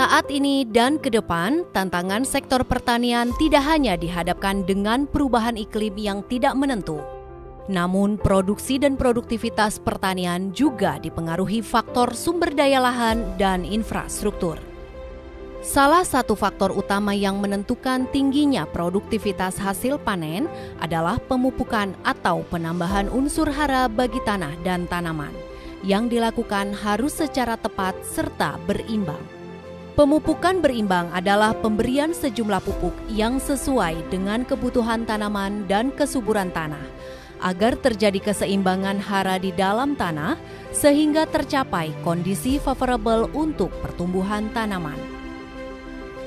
Saat ini dan ke depan, tantangan sektor pertanian tidak hanya dihadapkan dengan perubahan iklim yang tidak menentu. Namun, produksi dan produktivitas pertanian juga dipengaruhi faktor sumber daya lahan dan infrastruktur. Salah satu faktor utama yang menentukan tingginya produktivitas hasil panen adalah pemupukan atau penambahan unsur hara bagi tanah dan tanaman, yang dilakukan harus secara tepat serta berimbang. Pemupukan berimbang adalah pemberian sejumlah pupuk yang sesuai dengan kebutuhan tanaman dan kesuburan tanah, agar terjadi keseimbangan hara di dalam tanah sehingga tercapai kondisi favorable untuk pertumbuhan tanaman.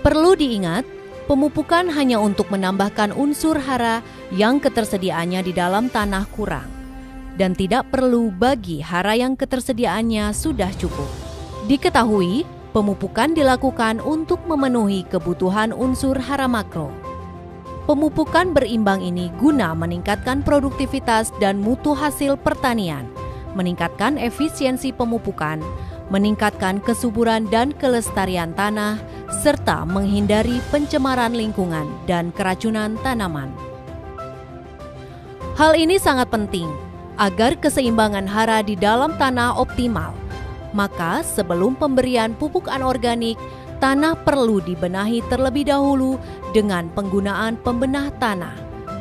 Perlu diingat, pemupukan hanya untuk menambahkan unsur hara yang ketersediaannya di dalam tanah kurang, dan tidak perlu bagi hara yang ketersediaannya sudah cukup. Diketahui, pemupukan dilakukan untuk memenuhi kebutuhan unsur hara makro. Pemupukan berimbang ini guna meningkatkan produktivitas dan mutu hasil pertanian, meningkatkan efisiensi pemupukan, meningkatkan kesuburan dan kelestarian tanah, serta menghindari pencemaran lingkungan dan keracunan tanaman. Hal ini sangat penting agar keseimbangan hara di dalam tanah optimal. Maka sebelum pemberian pupuk anorganik, tanah perlu dibenahi terlebih dahulu dengan penggunaan pembenah tanah,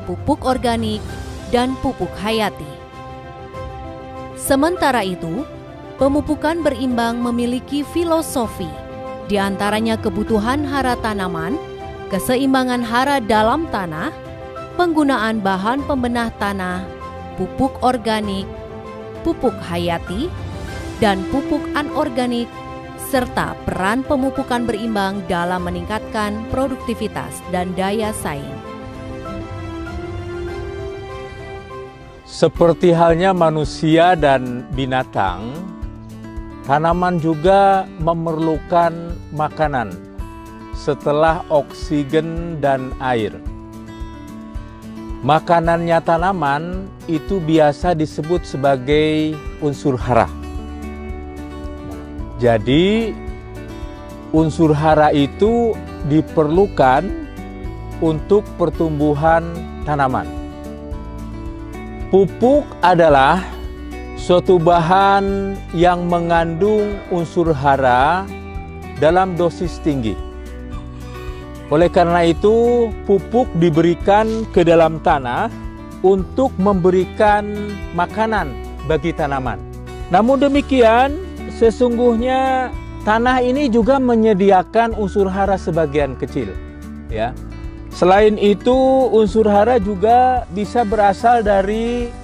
pupuk organik, dan pupuk hayati. Sementara itu, pemupukan berimbang memiliki filosofi, di antaranya kebutuhan hara tanaman, keseimbangan hara dalam tanah, penggunaan bahan pembenah tanah, pupuk organik, pupuk hayati, dan pupuk anorganik, serta peran pemupukan berimbang dalam meningkatkan produktivitas dan daya saing. Seperti halnya manusia dan binatang, tanaman juga memerlukan makanan setelah oksigen dan air. Makanannya tanaman itu biasa disebut sebagai unsur hara. Jadi, unsur hara itu diperlukan untuk pertumbuhan tanaman. Pupuk adalah suatu bahan yang mengandung unsur hara dalam dosis tinggi. Oleh karena itu, pupuk diberikan ke dalam tanah untuk memberikan makanan bagi tanaman. Namun demikian, sesungguhnya tanah ini juga menyediakan unsur hara sebagian kecil, ya. Selain itu, unsur hara juga bisa berasal dari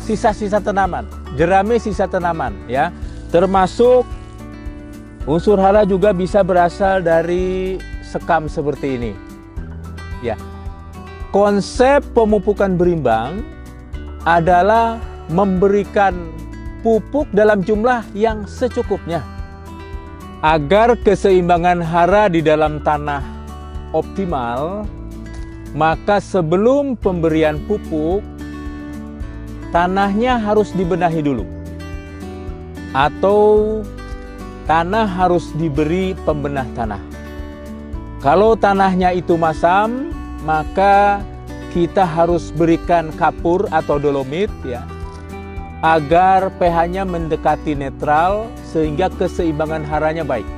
sisa-sisa tanaman, jerami sisa tanaman, ya. Termasuk unsur hara juga bisa berasal dari sekam seperti ini. Ya. Konsep pemupukan berimbang adalah memberikan pupuk dalam jumlah yang secukupnya agar keseimbangan hara di dalam tanah optimal. Maka sebelum pemberian pupuk, tanahnya harus dibenahi dulu, atau tanah harus diberi pembenah tanah. Kalau tanahnya itu masam, maka kita harus berikan kapur atau dolomit, ya, agar pH-nya mendekati netral sehingga keseimbangan haranya baik.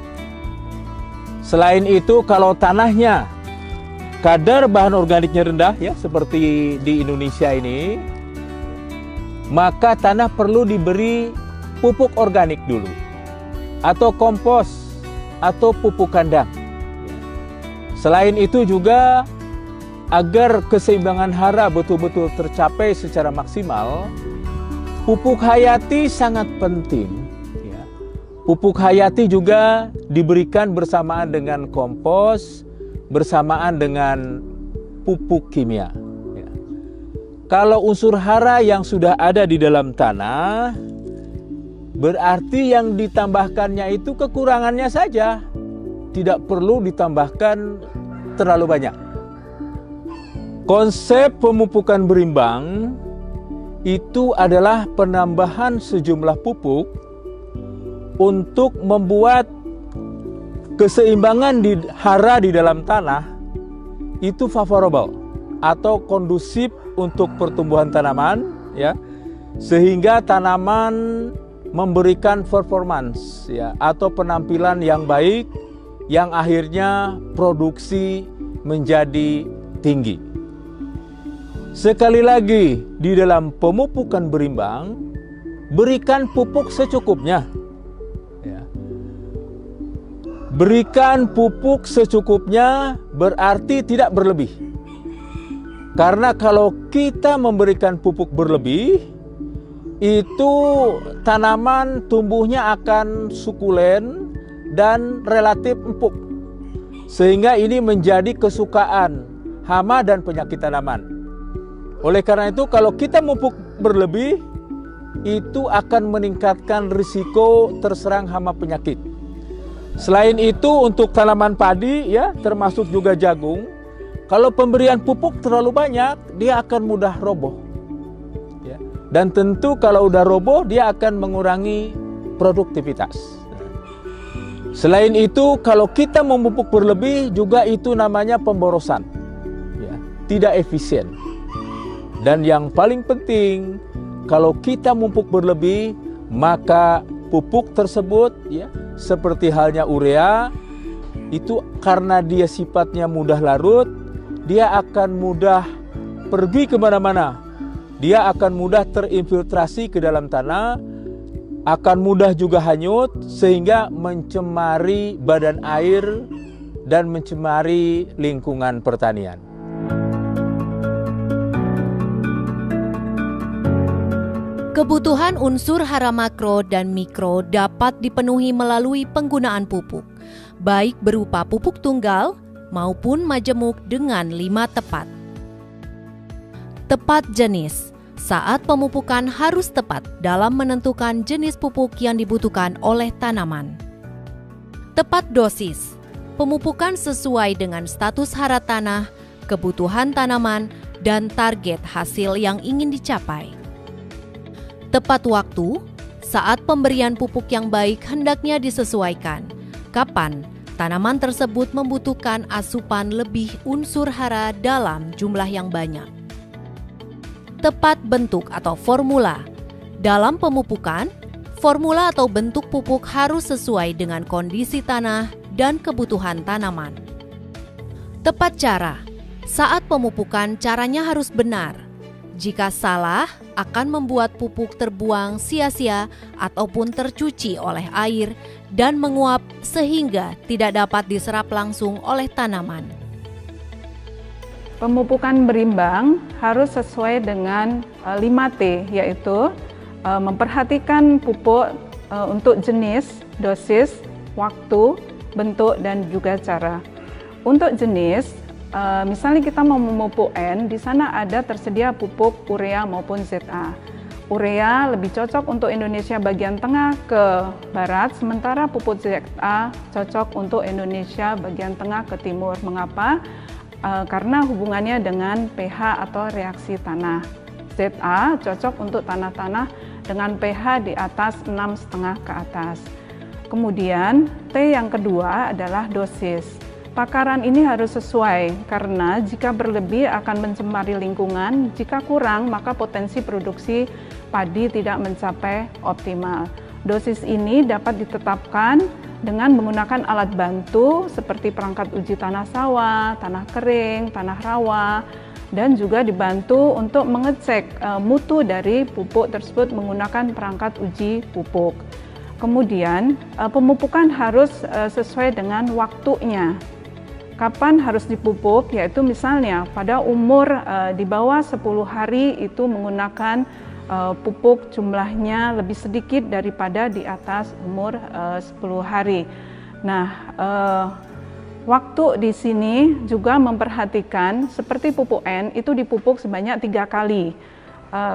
Selain itu, kalau tanahnya kadar bahan organiknya rendah, ya, seperti di Indonesia ini, maka tanah perlu diberi pupuk organik dulu, atau kompos, atau pupuk kandang. Selain itu juga, agar keseimbangan hara betul-betul tercapai secara maksimal, pupuk hayati sangat penting. Ya. Pupuk hayati juga diberikan bersamaan dengan kompos, bersamaan dengan pupuk kimia. Ya. Kalau unsur hara yang sudah ada di dalam tanah, berarti yang ditambahkannya itu kekurangannya saja, tidak perlu ditambahkan terlalu banyak. Konsep pemupukan berimbang itu adalah penambahan sejumlah pupuk untuk membuat keseimbangan di hara di dalam tanah itu favorable atau kondusif untuk pertumbuhan tanaman, ya, sehingga tanaman memberikan performance, ya, atau penampilan yang baik, yang akhirnya produksi menjadi tinggi. Sekali lagi, di dalam pemupukan berimbang, berikan pupuk secukupnya. Ya. Berikan pupuk secukupnya berarti tidak berlebih. Karena kalau kita memberikan pupuk berlebih, itu tanaman tumbuhnya akan sukulen dan relatif empuk. Sehingga ini menjadi kesukaan hama dan penyakit tanaman. Oleh karena itu, kalau kita memupuk berlebih, itu akan meningkatkan risiko terserang hama penyakit. Selain itu, untuk tanaman padi, ya, termasuk juga jagung, kalau pemberian pupuk terlalu banyak, dia akan mudah roboh. Ya. Dan tentu kalau udah roboh, dia akan mengurangi produktivitas. Selain itu, kalau kita memupuk berlebih, juga itu namanya pemborosan. Ya. Tidak efisien. Dan yang paling penting, kalau kita memupuk berlebih, maka pupuk tersebut, ya, seperti halnya urea, itu karena dia sifatnya mudah larut, dia akan mudah pergi kemana-mana. Dia akan mudah terinfiltrasi ke dalam tanah, akan mudah juga hanyut, sehingga mencemari badan air dan mencemari lingkungan pertanian. Kebutuhan unsur hara makro dan mikro dapat dipenuhi melalui penggunaan pupuk, baik berupa pupuk tunggal maupun majemuk dengan 5 tepat. Tepat jenis. Saat pemupukan harus tepat dalam menentukan jenis pupuk yang dibutuhkan oleh tanaman. Tepat dosis. Pemupukan sesuai dengan status hara tanah, kebutuhan tanaman, dan target hasil yang ingin dicapai. Tepat waktu, saat pemberian pupuk yang baik hendaknya disesuaikan. Kapan tanaman tersebut membutuhkan asupan lebih unsur hara dalam jumlah yang banyak. Tepat bentuk atau formula. Dalam pemupukan, formula atau bentuk pupuk harus sesuai dengan kondisi tanah dan kebutuhan tanaman. Tepat cara. Saat pemupukan, caranya harus benar. Jika salah, akan membuat pupuk terbuang sia-sia ataupun tercuci oleh air dan menguap sehingga tidak dapat diserap langsung oleh tanaman. Pemupukan berimbang harus sesuai dengan 5T, yaitu memperhatikan pupuk untuk jenis, dosis, waktu, bentuk, dan juga cara. Untuk jenis, misalnya kita mau memupuk N, di sana ada tersedia pupuk urea maupun ZA. Urea lebih cocok untuk Indonesia bagian tengah ke barat, sementara pupuk ZA cocok untuk Indonesia bagian tengah ke timur. Mengapa? Karena hubungannya dengan pH atau reaksi tanah. ZA cocok untuk tanah-tanah dengan pH di atas 6,5 ke atas. Kemudian T yang kedua adalah dosis. Takaran ini harus sesuai karena jika berlebih akan mencemari lingkungan, jika kurang maka potensi produksi padi tidak mencapai optimal. Dosis ini dapat ditetapkan dengan menggunakan alat bantu seperti perangkat uji tanah sawah, tanah kering, tanah rawa, dan juga dibantu untuk mengecek mutu dari pupuk tersebut menggunakan perangkat uji pupuk. Kemudian pemupukan harus sesuai dengan waktunya. Kapan harus dipupuk, yaitu misalnya pada umur di bawah 10 hari itu menggunakan pupuk jumlahnya lebih sedikit daripada di atas umur 10 hari. Nah, waktu di sini juga memperhatikan seperti pupuk N itu dipupuk sebanyak 3 kali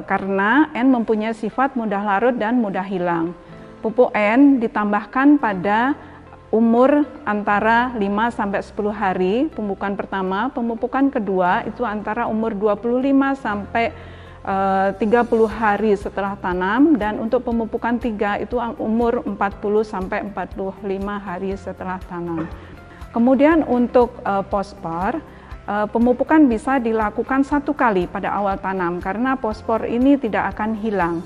karena N mempunyai sifat mudah larut dan mudah hilang. Pupuk N ditambahkan pada umur antara 5-10 hari, pemupukan pertama, pemupukan kedua itu antara umur 25 sampai 30 hari setelah tanam, dan untuk pemupukan 3 itu umur 40 sampai 45 hari setelah tanam. Kemudian untuk fosfor, pemupukan bisa dilakukan 1 kali pada awal tanam karena fosfor ini tidak akan hilang.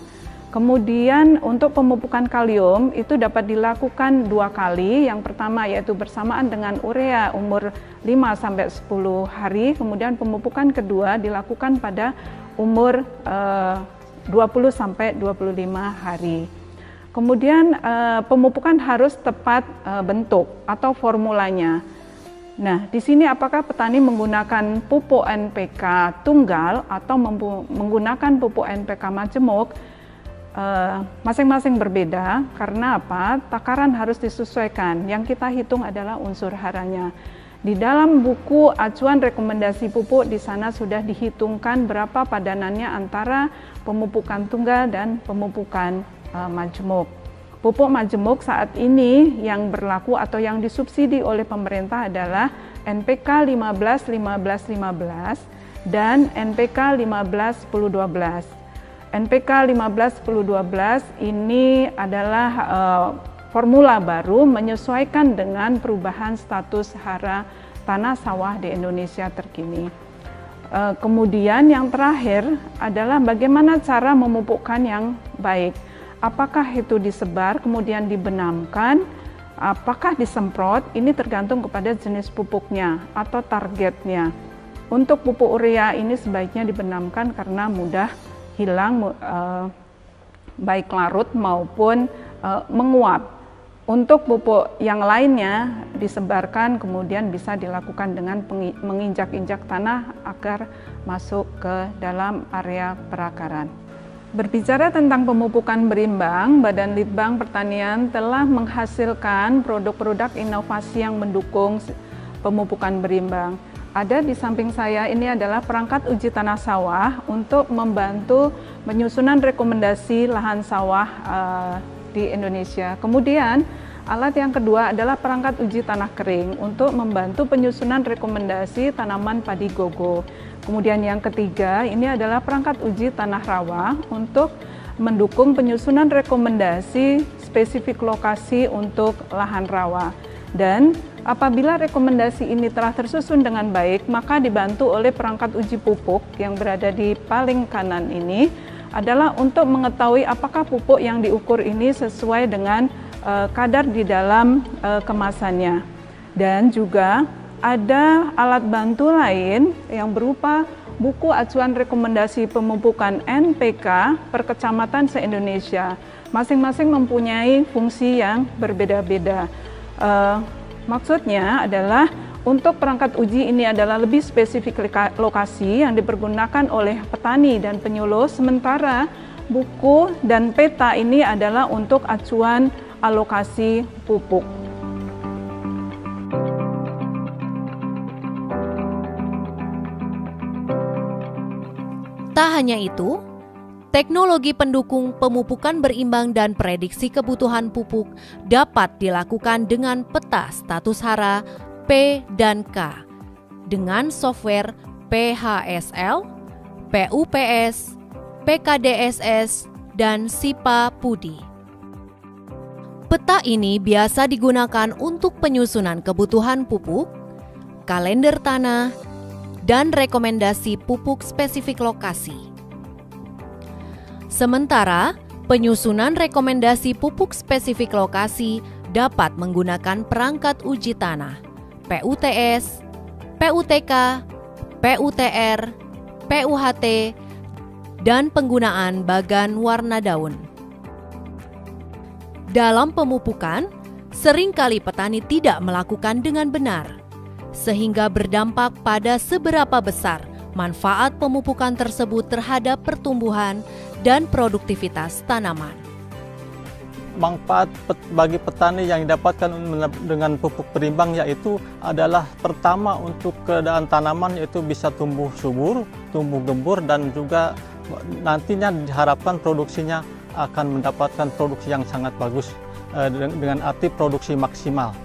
Kemudian untuk pemupukan kalium itu dapat dilakukan 2 kali. Yang pertama yaitu bersamaan dengan urea umur 5 sampai 10 hari. Kemudian pemupukan kedua dilakukan pada umur 20 sampai 25 hari. Kemudian pemupukan harus tepat bentuk atau formulanya. Nah, di sini apakah petani menggunakan pupuk NPK tunggal atau menggunakan pupuk NPK majemuk? Masing-masing berbeda. Karena apa? Takaran harus disesuaikan. Yang kita hitung adalah unsur haranya. Di dalam buku acuan rekomendasi pupuk, di sana sudah dihitungkan berapa padanannya antara pemupukan tunggal dan pemupukan majemuk. Pupuk majemuk saat ini yang berlaku atau yang disubsidi oleh pemerintah adalah NPK 15-15-15 dan NPK 15-10-12. NPK 15-10-12 ini adalah formula baru menyesuaikan dengan perubahan status hara tanah sawah di Indonesia terkini. Kemudian yang terakhir adalah bagaimana cara memupukkan yang baik. Apakah itu disebar kemudian dibenamkan, apakah disemprot, ini tergantung kepada jenis pupuknya atau targetnya. Untuk pupuk urea ini sebaiknya dibenamkan karena mudah hilang baik larut maupun menguap. Untuk pupuk yang lainnya disebarkan kemudian bisa dilakukan dengan menginjak-injak tanah agar masuk ke dalam area perakaran. Berbicara tentang pemupukan berimbang, Badan Litbang Pertanian telah menghasilkan produk-produk inovasi yang mendukung pemupukan berimbang. Ada di samping saya ini adalah perangkat uji tanah sawah untuk membantu penyusunan rekomendasi lahan sawah di Indonesia. Kemudian alat yang kedua adalah perangkat uji tanah kering untuk membantu penyusunan rekomendasi tanaman padi gogo. Kemudian yang ketiga ini adalah perangkat uji tanah rawa untuk mendukung penyusunan rekomendasi spesifik lokasi untuk lahan rawa. Dan apabila rekomendasi ini telah tersusun dengan baik, maka dibantu oleh perangkat uji pupuk yang berada di paling kanan ini adalah untuk mengetahui apakah pupuk yang diukur ini sesuai dengan kadar di dalam kemasannya. Dan juga ada alat bantu lain yang berupa buku acuan rekomendasi pemupukan NPK per kecamatan se-Indonesia. Masing-masing mempunyai fungsi yang berbeda-beda. Maksudnya adalah untuk perangkat uji ini adalah lebih spesifik lokasi yang dipergunakan oleh petani dan penyuluh, sementara buku dan peta ini adalah untuk acuan alokasi pupuk. Tak hanya itu, teknologi pendukung pemupukan berimbang dan prediksi kebutuhan pupuk dapat dilakukan dengan peta status hara P dan K dengan software PHSL, PUPS, PKDSS, dan SIPA Pudi. Peta ini biasa digunakan untuk penyusunan kebutuhan pupuk, kalender tanah, dan rekomendasi pupuk spesifik lokasi. Sementara, penyusunan rekomendasi pupuk spesifik lokasi dapat menggunakan perangkat uji tanah, PUTS, PUTK, PUTR, PUHT, dan penggunaan bagan warna daun. Dalam pemupukan, seringkali petani tidak melakukan dengan benar, sehingga berdampak pada seberapa besar manfaat pemupukan tersebut terhadap pertumbuhan dan produktivitas tanaman. Manfaat bagi petani yang didapatkan dengan pupuk berimbang yaitu adalah pertama untuk keadaan tanaman yaitu bisa tumbuh subur, tumbuh gembur, dan juga nantinya diharapkan produksinya akan mendapatkan produksi yang sangat bagus dengan arti produksi maksimal.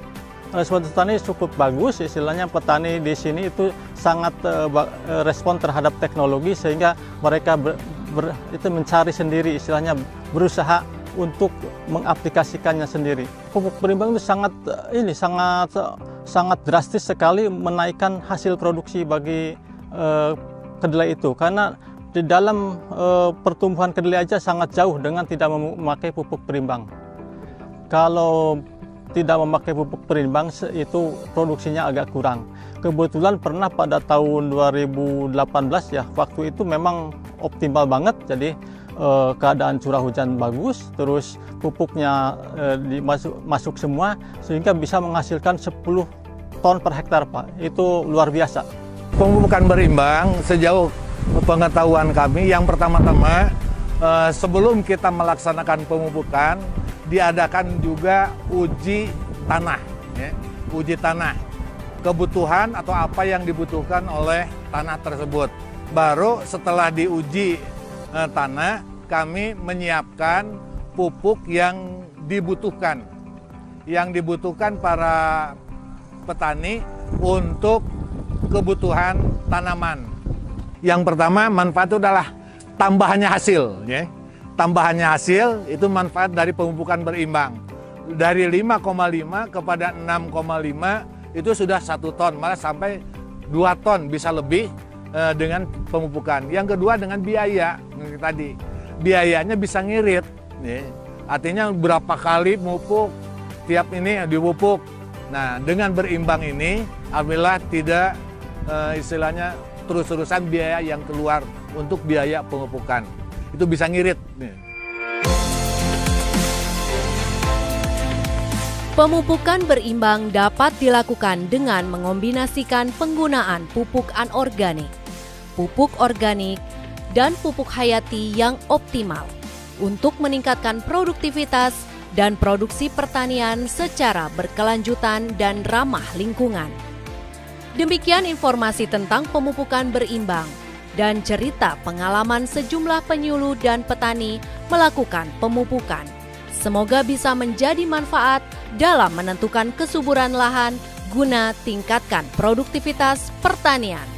Respon petani cukup bagus, istilahnya petani di sini itu sangat respon terhadap teknologi sehingga mereka itu mencari sendiri, istilahnya berusaha untuk mengaplikasikannya sendiri. Pupuk berimbang itu sangat drastis sekali menaikkan hasil produksi bagi kedelai itu, karena di dalam pertumbuhan kedelai aja sangat jauh dengan tidak memakai pupuk berimbang. Kalau tidak memakai pupuk berimbang itu produksinya agak kurang. Kebetulan pernah pada tahun 2018 ya, waktu itu memang optimal banget, jadi keadaan curah hujan bagus, terus pupuknya masuk semua, sehingga bisa menghasilkan 10 ton per hektar, Pak. Itu luar biasa. Pemupukan berimbang sejauh pengetahuan kami, yang pertama-tama sebelum kita melaksanakan pemupukan, diadakan juga uji tanah, ya. Uji tanah, kebutuhan atau apa yang dibutuhkan oleh tanah tersebut. Baru setelah diuji tanah, kami menyiapkan pupuk yang dibutuhkan para petani untuk kebutuhan tanaman. Yang pertama, manfaat itu adalah tambahannya hasil, ya. Tambahannya hasil itu manfaat dari pemupukan berimbang. Dari 5,5 kepada 6,5 itu sudah 1 ton, malah sampai 2 ton bisa lebih dengan pemupukan. Yang kedua dengan biaya, tadi biayanya bisa ngirit, ya. Artinya berapa kali mupuk, tiap ini dipupuk. Nah, dengan berimbang ini alhamdulillah tidak istilahnya terus-terusan biaya yang keluar untuk biaya pemupukan. Itu bisa ngirit. Pemupukan berimbang dapat dilakukan dengan mengombinasikan penggunaan pupuk anorganik, pupuk organik, dan pupuk hayati yang optimal untuk meningkatkan produktivitas dan produksi pertanian secara berkelanjutan dan ramah lingkungan. Demikian informasi tentang pemupukan berimbang dan cerita pengalaman sejumlah penyuluh dan petani melakukan pemupukan. Semoga bisa menjadi manfaat dalam menentukan kesuburan lahan guna tingkatkan produktivitas pertanian.